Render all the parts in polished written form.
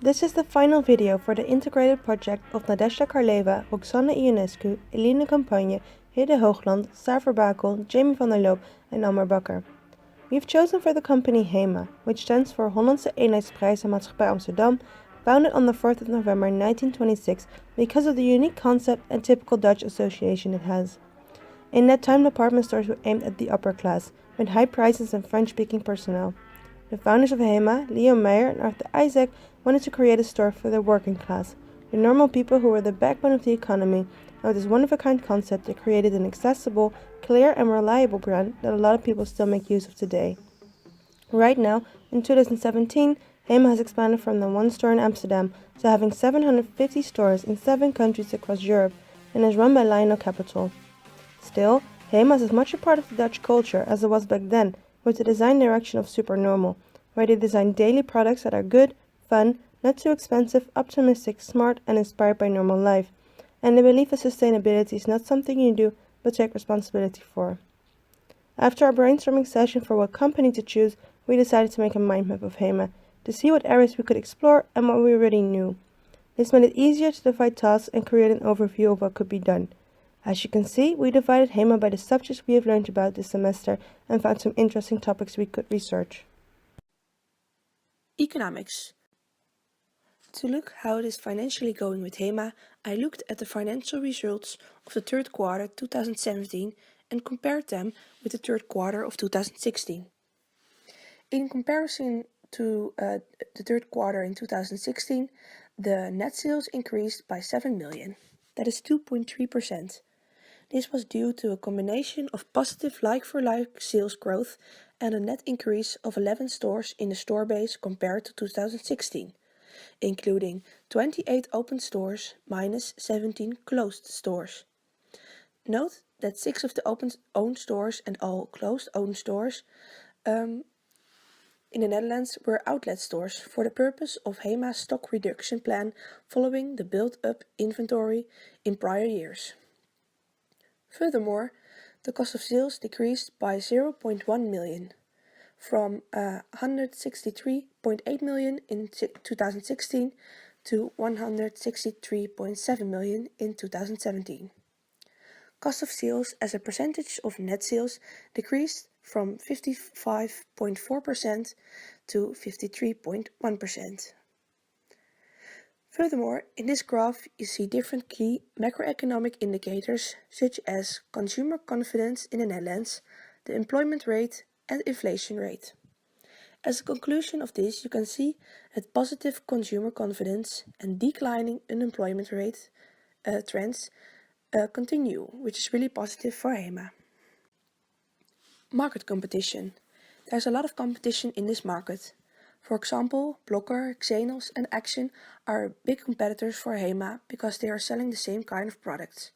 This is the final video for the integrated project of Nadezhda Karleva, Roxanne Ionescu, Eline Campagne, Hidde Hoogland, Saar Verbakel, Jamie van der Loop and Amar Bakker. We have chosen for the company HEMA, which stands for Hollandse Eenheidsprijs en Maatschappij Amsterdam, founded on the 4th of November 1926 because of the unique concept and typical Dutch association it has. In that time, department stores were aimed at the upper class, with high prices and French-speaking personnel. The founders of HEMA, Leo Meyer and Arthur Isaac, wanted to create a store for the working class, the normal people who were the backbone of the economy, and with this one-of-a-kind concept they created an accessible, clear and reliable brand that a lot of people still make use of today. Right now, in 2017, HEMA has expanded from the one store in Amsterdam to having 750 stores in 7 countries across Europe and is run by Lionel Capital. Still, HEMA is as much a part of the Dutch culture as it was back then, with the design direction of Supernormal, where they design daily products that are good, fun, not too expensive, optimistic, smart and inspired by normal life, and they believe that sustainability is not something you do but take responsibility for. After our brainstorming session for what company to choose, we decided to make a mind map of HEMA to see what areas we could explore and what we already knew. This made it easier to divide tasks and create an overview of what could be done. As you can see, we divided HEMA by the subjects we have learned about this semester and found some interesting topics we could research. Economics. To look how it is financially going with HEMA, I looked at the financial results of the third quarter 2017 and compared them with the third quarter of 2016. In comparison to the third quarter in 2016, the net sales increased by 7 million. That is 2.3%. This was due to a combination of positive like-for-like sales growth and a net increase of 11 stores in the store base compared to 2016, including 28 open stores minus 17 closed stores. Note that 6 of the owned stores and all closed owned stores in the Netherlands were outlet stores for the purpose of HEMA's stock reduction plan following the built-up inventory in prior years. Furthermore, the cost of sales decreased by 0.1 million, from 163.8 million in 2016 to 163.7 million in 2017. Cost of sales as a percentage of net sales decreased from 55.4% to 53.1%. Furthermore, in this graph you see different key macroeconomic indicators such as consumer confidence in the Netherlands, the employment rate and inflation rate. As a conclusion of this, you can see that positive consumer confidence and declining unemployment rate trends continue, which is really positive for HEMA. Market competition. There's a lot of competition in this market. For example, Blokker, Xenos and Action are big competitors for HEMA because they are selling the same kind of products.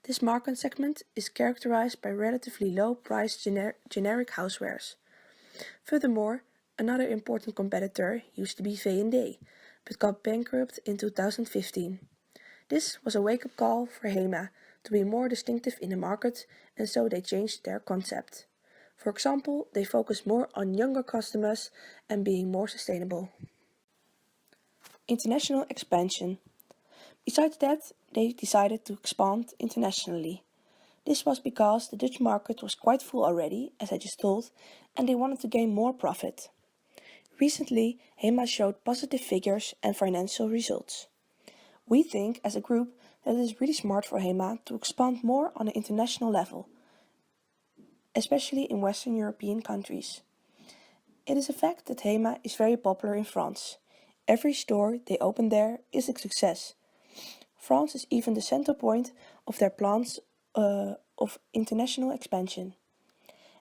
This market segment is characterized by relatively low-priced generic housewares. Furthermore, another important competitor used to be V&D, but got bankrupt in 2015. This was a wake-up call for HEMA to be more distinctive in the market, and so they changed their concept. For example, they focus more on younger customers and being more sustainable. International expansion. Besides that, they decided to expand internationally. This was because the Dutch market was quite full already, as I just told, and they wanted to gain more profit. Recently, HEMA showed positive figures and financial results. We think, as a group, that it is really smart for HEMA to expand more on an international level, especially in Western European countries. It is a fact that HEMA is very popular in France. Every store they open there is a success. France is even the center point of their plans of international expansion.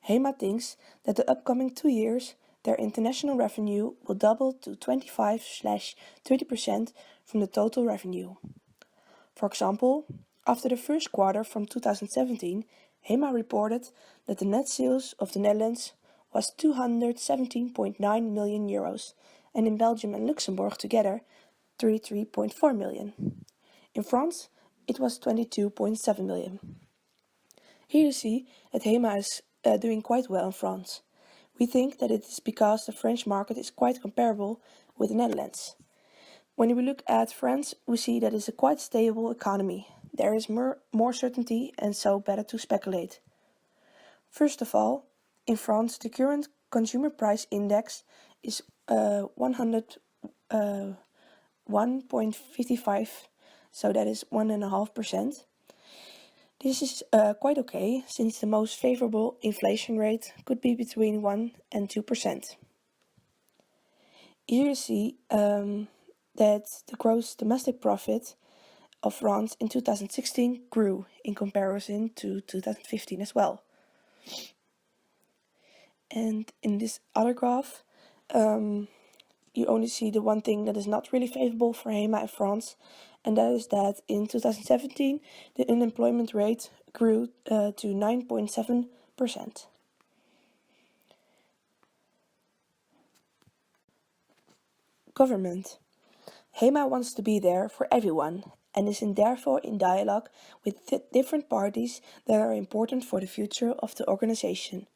HEMA thinks that the upcoming 2 years their international revenue will double to 25-30% from the total revenue. For example, after the first quarter from 2017, HEMA reported that the net sales of the Netherlands was 217.9 million euros, and in Belgium and Luxembourg together 33.4 million. In France, it was 22.7 million. Here you see that HEMA is doing quite well in France. We think that it is because the French market is quite comparable with the Netherlands. When we look at France, we see that it's a quite stable economy. There is more certainty and so better to speculate. First of all, in France, the current consumer price index is 1.55, so that is 1.5%. This is quite okay, since the most favorable inflation rate could be between 1 and 2%. Here you see that the gross domestic profit of France in 2016 grew in comparison to 2015 as well. And in this other graph, you only see the one thing that is not really favorable for HEMA in France, and that is that in 2017 the unemployment rate grew to 9.7%. Government. HEMA wants to be there for everyone and is therefore in dialogue with different parties that are important for the future of the organization.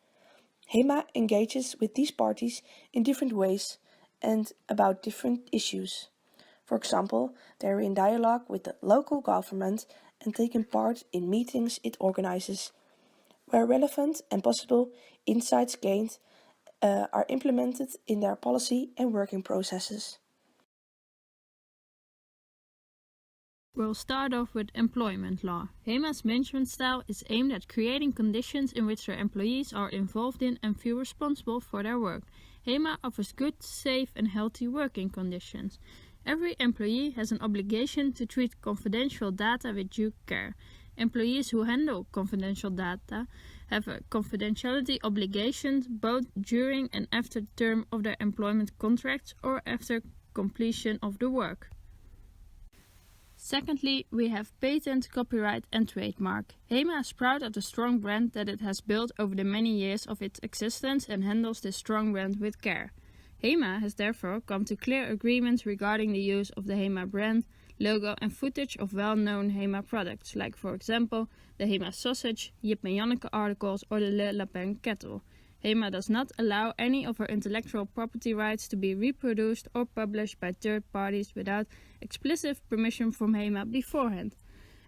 HEMA engages with these parties in different ways and about different issues. For example, they are in dialogue with the local government and taking part in meetings it organizes. Where relevant and possible, insights gained are implemented in their policy and working processes. We'll start off with employment law. HEMA's management style is aimed at creating conditions in which their employees are involved in and feel responsible for their work. HEMA offers good, safe and healthy working conditions. Every employee has an obligation to treat confidential data with due care. Employees who handle confidential data have a confidentiality obligation both during and after the term of their employment contracts or after completion of the work. Secondly, we have patent, copyright and trademark. HEMA is proud of the strong brand that it has built over the many years of its existence and handles this strong brand with care. HEMA has therefore come to clear agreements regarding the use of the HEMA brand, logo and footage of well-known HEMA products, like for example the HEMA sausage, Jip en Janneke articles or the Le Lapin kettle. HEMA does not allow any of her intellectual property rights to be reproduced or published by third parties without explicit permission from HEMA beforehand.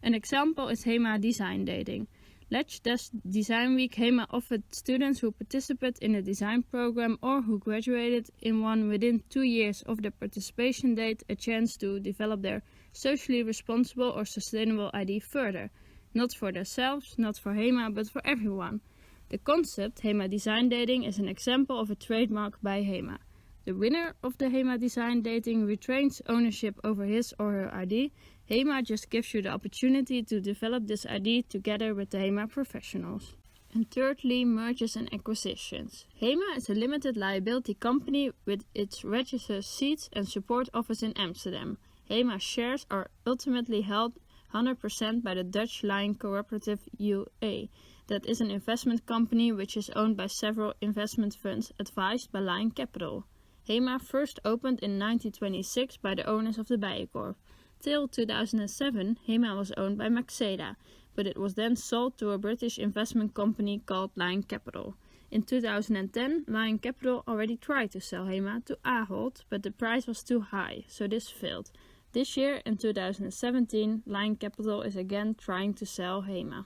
An example is HEMA Design Dating. Last Design Week, HEMA offered students who participate in a design program or who graduated in one within 2 years of their participation date a chance to develop their socially responsible or sustainable ID further. Not for themselves, not for HEMA, but for everyone. The concept HEMA Design Dating is an example of a trademark by HEMA. The winner of the HEMA Design Dating retains ownership over his or her ID. HEMA just gives you the opportunity to develop this ID together with the HEMA professionals. And thirdly, mergers and acquisitions. HEMA is a limited liability company with its registered seats and support office in Amsterdam. HEMA shares are ultimately held 100% by the Dutch Lion Cooperative UA. That is an investment company which is owned by several investment funds advised by Lion Capital. HEMA first opened in 1926 by the owners of the Bijenkorf. Till 2007, HEMA was owned by Maxeda, but it was then sold to a British investment company called Lion Capital. In 2010, Lion Capital already tried to sell HEMA to Ahold, but the price was too high, so this failed. This year, in 2017, Lion Capital is again trying to sell HEMA.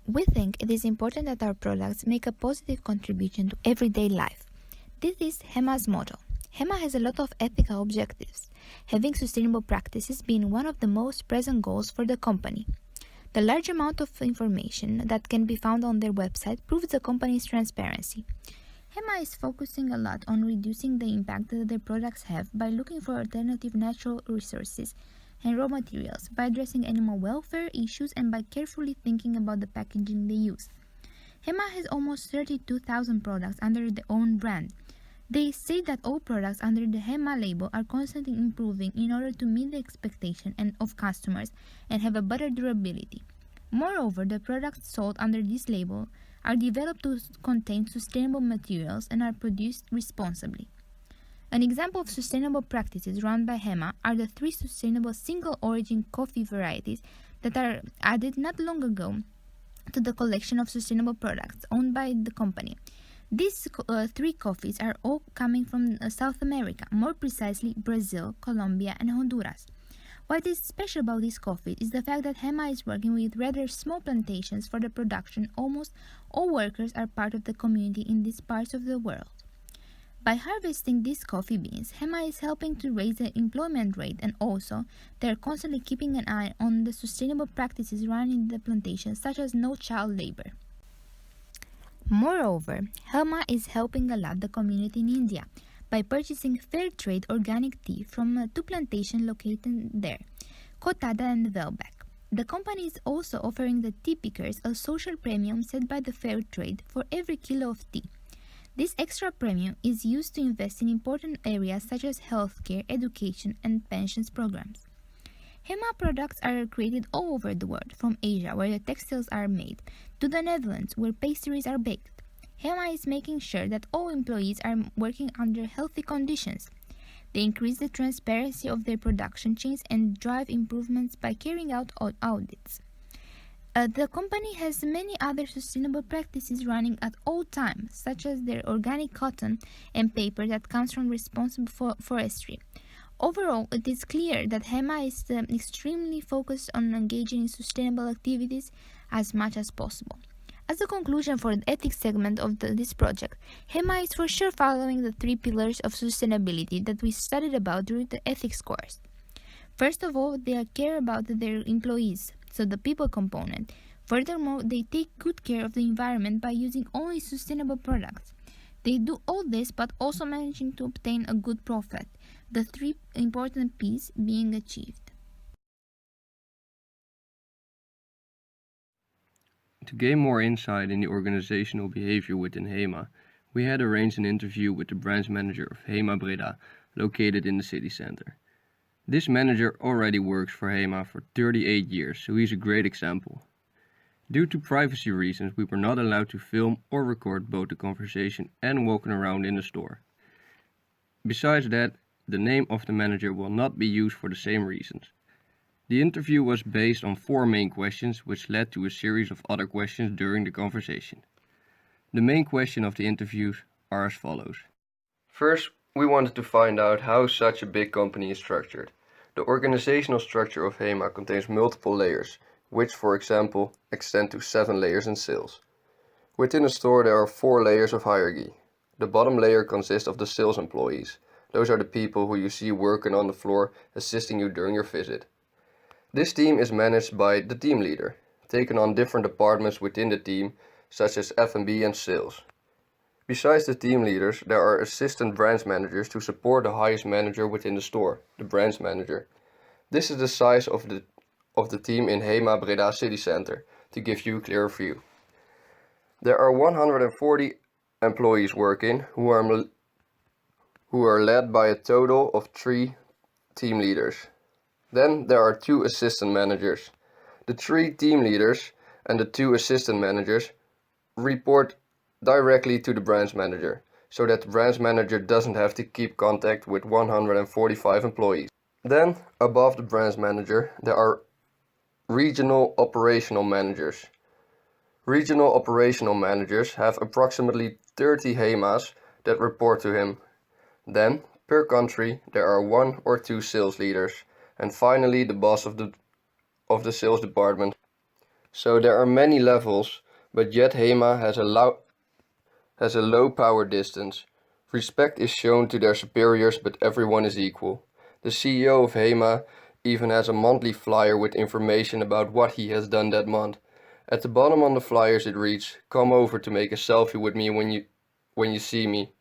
We think it is important that our products make a positive contribution to everyday life. This is HEMA's motto. HEMA has a lot of ethical objectives, having sustainable practices being one of the most present goals for the company. The large amount of information that can be found on their website proves the company's transparency. HEMA is focusing a lot on reducing the impact that their products have by looking for alternative natural resources and raw materials, by addressing animal welfare issues and by carefully thinking about the packaging they use. HEMA has almost 32,000 products under their own brand. They say that all products under the HEMA label are constantly improving in order to meet the expectation of customers and have a better durability. Moreover, the products sold under this label are developed to contain sustainable materials and are produced responsibly. An example of sustainable practices run by HEMA are the 3 sustainable single-origin coffee varieties that are added not long ago to the collection of sustainable products owned by the company. These 3 coffees are all coming from South America, more precisely Brazil, Colombia, and Honduras. What is special about this coffee is the fact that HEMA is working with rather small plantations for the production. Almost all workers are part of the community in these parts of the world. By harvesting these coffee beans, HEMA is helping to raise the employment rate, and also they are constantly keeping an eye on the sustainable practices run in the plantations, such as no child labor. Moreover, HEMA is helping a lot the community in India by purchasing fair trade organic tea from 2 plantations located there, Kotada and Velbek. The company is also offering the tea pickers a social premium set by the fair trade for every kilo of tea. This extra premium is used to invest in important areas such as healthcare, education, and pensions programs. HEMA products are created all over the world, from Asia, where the textiles are made, to the Netherlands, where pastries are baked. HEMA is making sure that all employees are working under healthy conditions. They increase the transparency of their production chains and drive improvements by carrying out audits. The company has many other sustainable practices running at all times, such as their organic cotton and paper that comes from responsible forestry. Overall, it is clear that HEMA is extremely focused on engaging in sustainable activities as much as possible. As a conclusion for the ethics segment of this project, HEMA is for sure following the 3 pillars of sustainability that we studied about during the ethics course. First of all, they care about their employees, so the people component. Furthermore, they take good care of the environment by using only sustainable products. They do all this but also managing to obtain a good profit, the 3 important P's being achieved. To gain more insight in the organizational behavior within HEMA, we had arranged an interview with the branch manager of HEMA Breda, located in the city center. This manager already works for HEMA for 38 years, so he's a great example. Due to privacy reasons, we were not allowed to film or record both the conversation and walking around in the store. Besides that, the name of the manager will not be used for the same reasons. The interview was based on 4 main questions, which led to a series of other questions during the conversation. The main question of the interviews are as follows. First, we wanted to find out how such a big company is structured. The organizational structure of HEMA contains multiple layers, which, for example, extend to 7 layers in sales. Within a store there are 4 layers of hierarchy. The bottom layer consists of the sales employees. Those are the people who you see working on the floor, assisting you during your visit. This team is managed by the team leader, taking on different departments within the team, such as F&B and sales. Besides the team leaders, there are assistant branch managers to support the highest manager within the store, the branch manager. This is the size of the team in HEMA Breda City Center, to give you a clearer view. There are 140 employees working, who are led by a total of 3 team leaders. Then there are 2 assistant managers. The 3 team leaders and the 2 assistant managers report directly to the branch manager, so that the branch manager doesn't have to keep contact with 145 employees. Then, above the branch manager, there are regional operational managers. Regional operational managers have approximately 30 HEMAs that report to him. Then, per country, there are 1 or 2 sales leaders, and finally the boss of the sales department. So there are many levels, but yet HEMA has a low power distance. Respect is shown to their superiors, but everyone is equal. The CEO of HEMA even has a monthly flyer with information about what he has done that month. At the bottom on the flyers it reads, "Come over to make a selfie with me when you see me."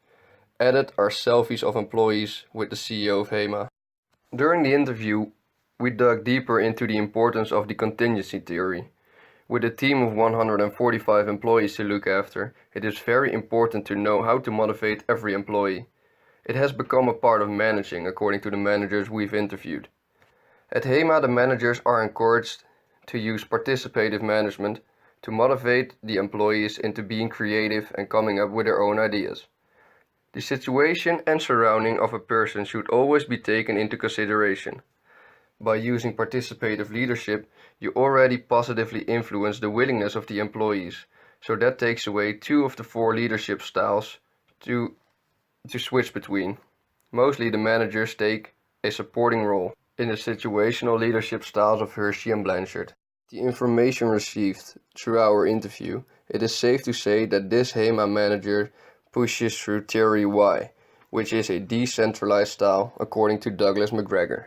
Added are selfies of employees with the CEO of HEMA. During the interview, we dug deeper into the importance of the contingency theory. With a team of 145 employees to look after, it is very important to know how to motivate every employee. It has become a part of managing, according to the managers we've interviewed. At HEMA, the managers are encouraged to use participative management to motivate the employees into being creative and coming up with their own ideas. The situation and surrounding of a person should always be taken into consideration. By using participative leadership, you already positively influence the willingness of the employees, so that takes away 2 of the 4 leadership styles to switch between. Mostly the managers take a supporting role in the situational leadership styles of Hershey and Blanchard. The information received through our interview, it is safe to say that this HEMA manager pushes through theory Y, which is a decentralized style according to Douglas McGregor.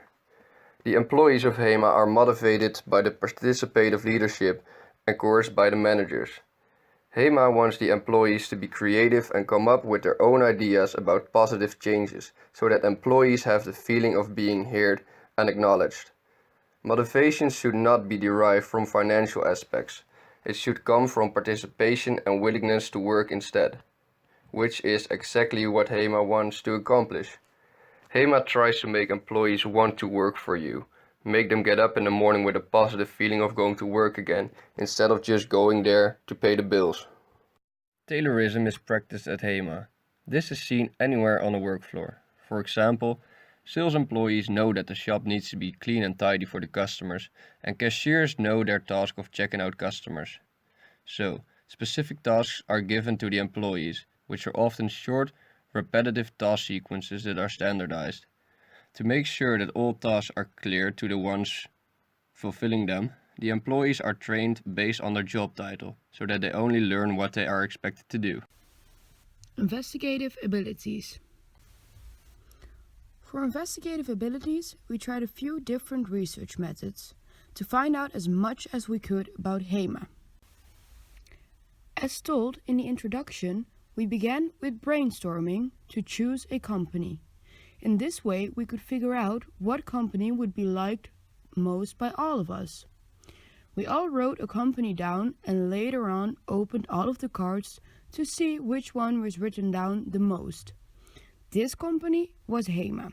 The employees of HEMA are motivated by the participative leadership encouraged by the managers. HEMA wants the employees to be creative and come up with their own ideas about positive changes, so that employees have the feeling of being heard and acknowledged. Motivation should not be derived from financial aspects. It should come from participation and willingness to work instead, which is exactly what HEMA wants to accomplish. HEMA tries to make employees want to work for you, make them get up in the morning with a positive feeling of going to work again, instead of just going there to pay the bills. Taylorism is practiced at HEMA. This is seen anywhere on the work floor. For example, sales employees know that the shop needs to be clean and tidy for the customers, and cashiers know their task of checking out customers. So, specific tasks are given to the employees, which are often short, repetitive task sequences that are standardized. To make sure that all tasks are clear to the ones fulfilling them, the employees are trained based on their job title, so that they only learn what they are expected to do. Investigative abilities. For investigative abilities, we tried a few different research methods to find out as much as we could about HEMA. As told in the introduction, we began with brainstorming to choose a company. In this way, we could figure out what company would be liked most by all of us. We all wrote a company down and later on opened all of the cards to see which one was written down the most. This company was HEMA.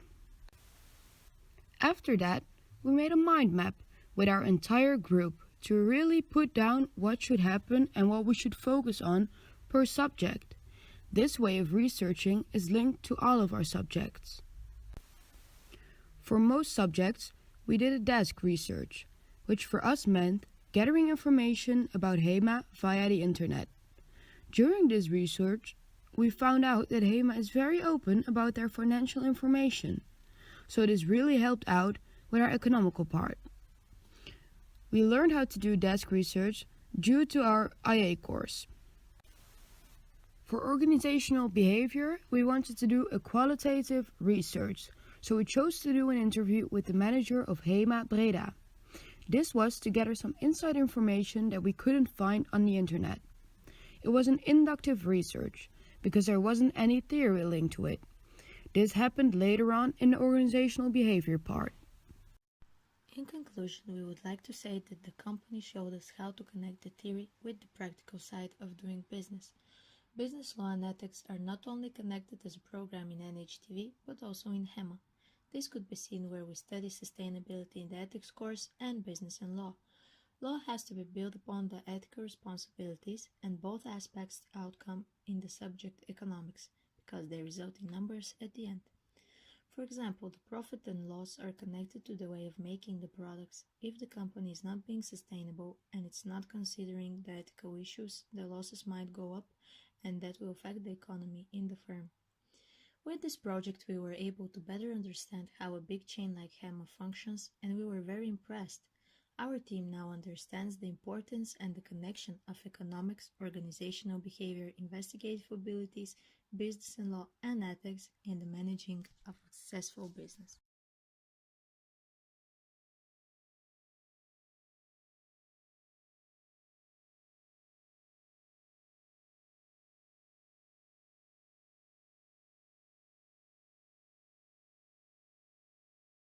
After that, we made a mind map with our entire group to really put down what should happen and what we should focus on per subject. This way of researching is linked to all of our subjects. For most subjects, we did a desk research, which for us meant gathering information about HEMA via the internet. During this research, we found out that HEMA is very open about their financial information, so this really helped out with our economical part. We learned how to do desk research due to our IA course. For organizational behavior, we wanted to do a qualitative research, so we chose to do an interview with the manager of HEMA Breda. This was to gather some inside information that we couldn't find on the internet. It was an inductive research, because there wasn't any theory linked to it. This happened later on in the organizational behavior part. In conclusion, we would like to say that the company showed us how to connect the theory with the practical side of doing business. Business law and ethics are not only connected as a program in NHTV, but also in HEMA. This could be seen where we study sustainability in the ethics course and business and law. Law has to be built upon the ethical responsibilities and both aspects outcome in the subject economics, because they result in numbers at the end. For example, the profit and loss are connected to the way of making the products. If the company is not being sustainable and it's not considering the ethical issues, the losses might go up and that will affect the economy in the firm. With this project, we were able to better understand how a big chain like HEMA functions, and we were very impressed. Our team now understands the importance and the connection of economics, organizational behavior, investigative abilities, business and law, and ethics in the managing of a successful business.